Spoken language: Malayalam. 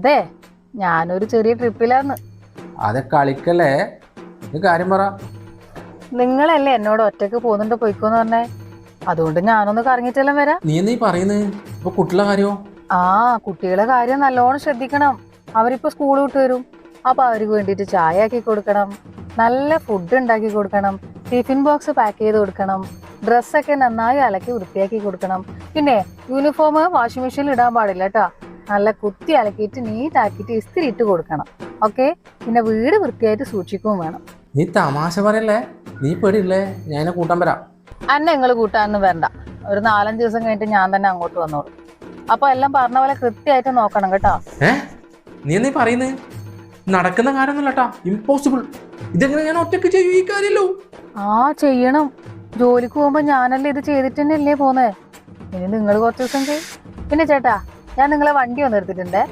അതെ, ഞാനൊരു ചെറിയ ട്രിപ്പിലാന്ന്. അതെ കളിക്കല്ലേ, കാര്യം പറ. നിങ്ങളല്ലേ എന്നോട് ഒറ്റക്ക് പോകുന്നുണ്ട് പോയിക്കോന്ന് പറഞ്ഞേ, അതുകൊണ്ട് ഞാനൊന്ന് കറങ്ങിട്ടെല്ലാം വരാം. നീ പറയുന്നത് ഇപ്പൊ കുട്ടികളുടെ കാര്യമോ? ആ, കുട്ടികളെ കാര്യം നല്ലോണം ശ്രദ്ധിക്കണം. അവരിപ്പോ സ്കൂൾ വിട്ട് വരും. അപ്പൊ അവർക്ക് വേണ്ടിയിട്ട് ചായ ആക്കി കൊടുക്കണം, നല്ല ഫുഡ് ഉണ്ടാക്കി കൊടുക്കണം, ടിഫിൻ ബോക്സ് പാക്ക് ചെയ്ത് കൊടുക്കണം, ഡ്രസ്സൊക്കെ നന്നായി അലക്കി വൃത്തിയാക്കി കൊടുക്കണം. പിന്നെ യൂണിഫോം വാഷിംഗ് മെഷീനിൽ ഇടാൻ പാടില്ല കേട്ടാ, നല്ല കുത്തി അലക്കിയിട്ട് നീറ്റാക്കിയിട്ട് ഇസ്തിരി ഇട്ട് കൊടുക്കണം. ഓക്കെ? പിന്നെ വീട് വൃത്തിയായിട്ട് സൂക്ഷിക്കുകയും വേണം. നീ തമാശ പറയല്ലേ, നീ പേടിയില്ലേ? ഞാൻ എന്നെ കൂട്ടാൻ വരാം. അന്നെ നിങ്ങൾ കൂട്ടാനൊന്നും വരണ്ട, ഒരു 4-5 ദിവസം കഴിഞ്ഞിട്ട് ഞാൻ തന്നെ അങ്ങോട്ട് വന്നോളൂ. അപ്പൊ എല്ലാം പറഞ്ഞ പോലെ കൃത്യമായിട്ട് നോക്കണം കേട്ടോ. നീ പറയുന്നത് നടക്കുന്ന കാര്യമൊന്നുമല്ലട്ടാ, ഇമ്പോസിബിൾ. ഇതെങ്ങനെ ഞാൻ ഒറ്റക്ക് ചെയ്യും? ഈ കാര്യമല്ലോ. ചെയ്യണം. ജോലിക്ക് പോകുമ്പോ ഞാനല്ലേ ഇത് ചെയ്തിട്ട് തന്നെയല്ലേ പോന്നേ. ഇനി നിങ്ങൾ കുറച്ച് ദിവസം ചെയ്യും. പിന്നെ ചേട്ടാ, ഞാൻ നിങ്ങളെ വണ്ടി വന്ന് എടുത്തിട്ടുണ്ടേ.